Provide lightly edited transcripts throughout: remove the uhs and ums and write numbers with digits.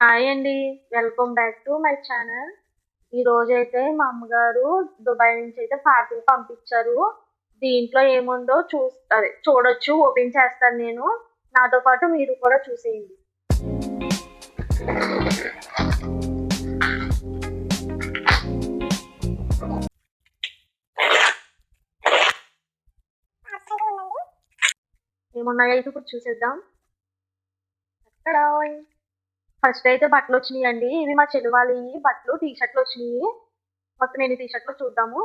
Hi అండి. Welcome back to my channel. ఈరోజైతే మా అమ్మగారు దుబాయ్ నుంచి అయితే పార్సెల్ పంపించారు. దీంట్లో ఏముందో చూడొచ్చు. ఓపెన్ చేస్తాను నేను. నాతో పాటు మీరు కూడా చూసేయండి. ఏమున్నాయో అయితే ఇప్పుడు చూసేద్దాం. అక్కడ ఫస్ట్ అయితే బట్టలు వచ్చినాయండి. ఇవి మా చెల్లి వాళ్ళవి బట్టలు, టీ షర్ట్లు వచ్చినాయి. మొత్తం ఎన్ని టీ షర్ట్లు చూద్దాము.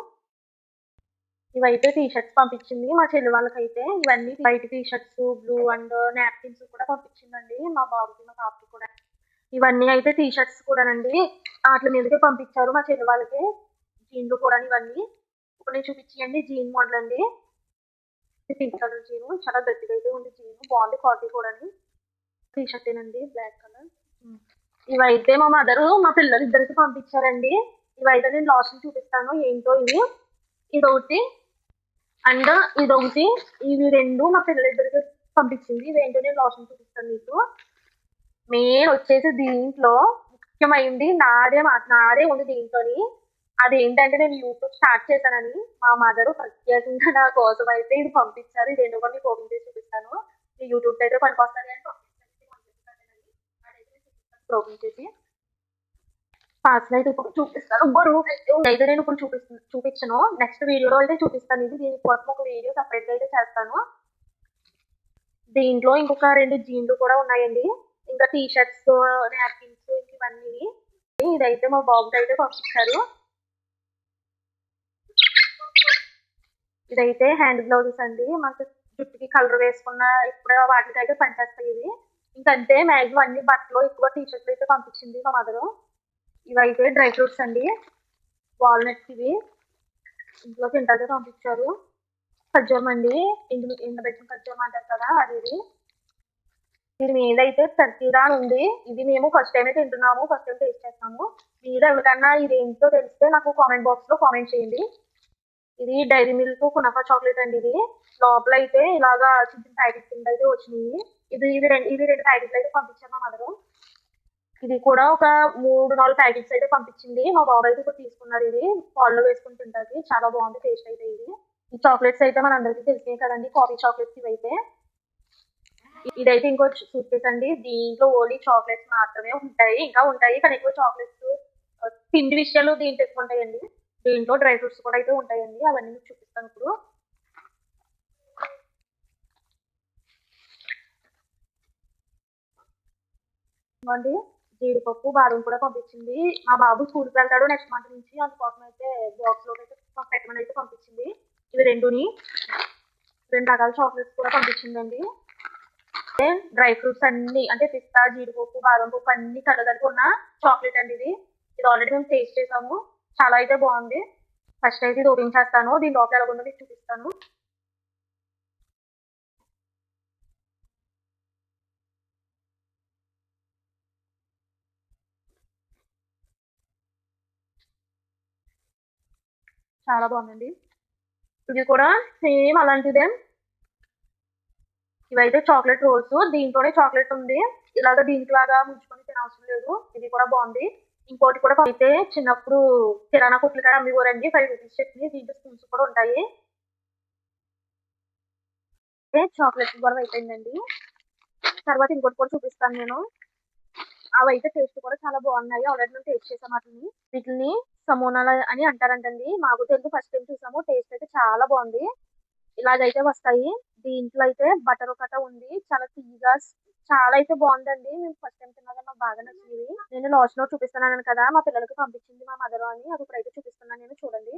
ఇవైతే టీ షర్ట్స్ పంపించింది మా చెల్లి వాళ్ళకైతే. ఇవన్నీ white T shirts, blue and napkins కూడా పంపించిందండి మా బాబుకి, మా పాపకి కూడా. ఇవన్నీ అయితే టీ షర్ట్స్ కూడానండి. వాటి మీదకే పంపించారు మా చెల్లి వాళ్ళకి. జీన్లు కూడా ఇవన్నీ. ఇప్పుడు నేను చూపించండి జీన్ మోడల్ అండి. పింక్ కలర్ జీను, చాలా గట్టిగా అయితే ఉంది జీను, బాగుంది క్వాలిటీ కూడా. టీ షర్ట్ ఏనండి, బ్లాక్ కలర్. ఇవైతే మా మదరు మా పిల్లలు ఇద్దరికి పంపించారండి. ఇవైతే నేను లాస్ట్ చూపిస్తాను ఏంటో ఇవి. ఇదొకటి అండ్ ఇదొకటి. ఇవి రెండు మా పిల్లలిద్దరికి పంపించింది. ఇవేంటో నేను లాస్ట్ చూపిస్తాను మీకు. మెయిన్ వచ్చేసి దీంట్లో ముఖ్యమైనది నాదే ఉంది దీంట్లోని. అదేంటంటే నేను యూట్యూబ్ స్టార్ట్ చేశానని మా మదర్ ప్రత్యేకంగా నా కోసం అయితే ఇది పంపించారు. ఇది ఎందుకో మీకు ఓపెన్ చేసి చూపిస్తాను. యూట్యూబ్ అయితే పనికొస్తాను అని ఓపెన్ చేసి పార్సల్ అయితే ఇప్పుడు చూపిస్తాను. అయితే నేను ఇప్పుడు చూపించను. నెక్స్ట్ వీడియోలో అయితే చూపిస్తాను. ఇది దీనికోసం ఒక వీడియో సపరేట్ గా అయితే చేస్తాను. దీంట్లో ఇంకొక 2 జీన్లు కూడా ఉన్నాయండి. ఇంకా టీ షర్ట్స్, నాప్కిన్స్ ఇవన్నీ. ఇదైతే మా బాబుకి అయితే పంపించారు. ఇదైతే హ్యాండ్ గ్లౌజెస్ అండి. మనకు జుట్టుకి కలర్ వేసుకున్న ఇప్పుడు వాటికి అయితే పనిచేస్తాయి ఇవి. ఇంకంతే మ్యాక్సిమం అన్ని బట్టలు, ఎక్కువ టీ షర్ట్లు అయితే పంపించింది మా మదరు. ఇవైతే డ్రై ఫ్రూట్స్ అండి, వాల్నట్స్ ఇవి ఇంట్లో తింటాకే పంపించారు. ఖర్జూరం అండి, ఎండబెట్టిన ఖర్జూరం అంటారు కదా అది. దీని మీద అయితే తర్తీరా అని ఉంది. ఇది మేము ఫస్ట్ టైం తింటున్నాము, ఫస్ట్ టైం టేస్ట్ చేస్తాము. మీరు ఎవరికన్నా ఇది ఏంటో తెలిస్తే నాకు కామెంట్ బాక్స్ లో కామెంట్ చేయండి. ఇది డైరీ మిల్క్ కునఫా చాక్లెట్ అండి. ఇది లోపల అయితే ఇలాగా చిన్న ప్యాకెట్ కింద అయితే వచ్చినాయి. ఇది రెండు ప్యాకెట్లు అయితే పంపించారు మా మదరు. ఇది కూడా ఒక 3-4 ప్యాకెట్స్ అయితే పంపించింది. మా బాబు అయితే ఇప్పుడు తీసుకున్నారు. ఇది పాల్లో వేసుకుని తింటారు. చాలా బాగుంది టేస్ట్ అయితే ఇది. ఈ చాక్లెట్స్ అయితే మన అందరికీ తెలిసినాయి కదండి, కాఫీ చాక్లెట్స్ ఇవైతే. ఇదైతే ఇంకో సూట్ కేస్ అండి. దీంట్లో ఓన్లీ చాక్లెట్స్ మాత్రమే ఉంటాయి. ఇంకా ఉంటాయి కానీ ఎక్కువ చాక్లెట్స్, పిండి విషయాలు దీంట్లో ఎక్కువ ఉంటాయండి. దీంట్లో డ్రై ఫ్రూట్స్ కూడా అయితే ఉంటాయండి. అవన్నీ మీకు చూపిస్తాను ఇప్పుడు. అండి జీడిపప్పు, బాదం కూడా పంపించింది. మా బాబు స్కూల్కి వెళ్తాడు నెక్స్ట్ మంత్ నుంచి, అందుకోసం అయితే బాక్స్ లో అయితే పెట్టమని అయితే పంపించింది. ఇవి రెండు రకాల చాక్లెట్స్ కూడా పంపించిందండి. డ్రై ఫ్రూట్స్ అన్ని అంటే పిస్తా, జీడిపప్పు, బాదం పప్పు అన్ని కలగలిపి ఉన్న చాక్లెట్ అండి ఇది. ఇది ఆల్రెడీ మేము టేస్ట్ చేసాము. చాలా అయితే బాగుంది. ఫస్ట్ అయితే ఇది ఓపెన్ చేస్తాను. దీని లోపల ఎలా ఉందో మీకు చూపిస్తాను. చాలా బాగుందండి. ఇది కూడా సేమ్ అలాంటిదే. ఇవైతే చాక్లెట్ రోల్స్. దీంట్లోనే చాక్లెట్ ఉంది. ఇలాగ దీంట్లాగా ముంచుకొని తినవసరం లేదు. ఇది కూడా బాగుంది. ఇంకోటి కూడా అయితే చిన్నప్పుడు కిరాణా కొట్లు కూడా అమ్మిపోరండి 5 రూపీస్ చట్నీ. దీంట్లో స్పూన్స్ కూడా ఉంటాయి. చాక్లెట్ కూడా అయిపోయిందండి. తర్వాత ఇంకోటి కూడా చూపిస్తాను నేను. అవైతే టేస్ట్ కూడా చాలా బాగున్నాయి. ఆల్రెడీ మేము టేస్ట్ చేసాం వాటిని. వీటిని సమోనాలు అని అంటారంటండి. మాకు తెలుసు, ఫస్ట్ టైం చూసాము. టేస్ట్ అయితే చాలా బాగుంది. ఇలాగైతే వస్తాయి. దీంట్లో అయితే బటర్ ఒకట ఉంది. చాలా తీయగా, చాలా అయితే బాగుందండి. మేము ఫస్ట్ టైం తిన్నాక నాకు బాగా నచ్చింది. నేను లాస్ట్ లో చూపిస్తున్నాను కదా, మా పిల్లలకి పంపించింది మా మదర్ అని. అది ఇప్పుడైతే చూపిస్తున్నాను నేను, చూడండి.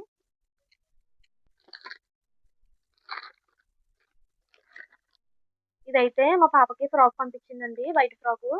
ఇదైతే మా పాపకి ఫ్రాక్ పంపించిందండి, వైట్ ఫ్రాక్.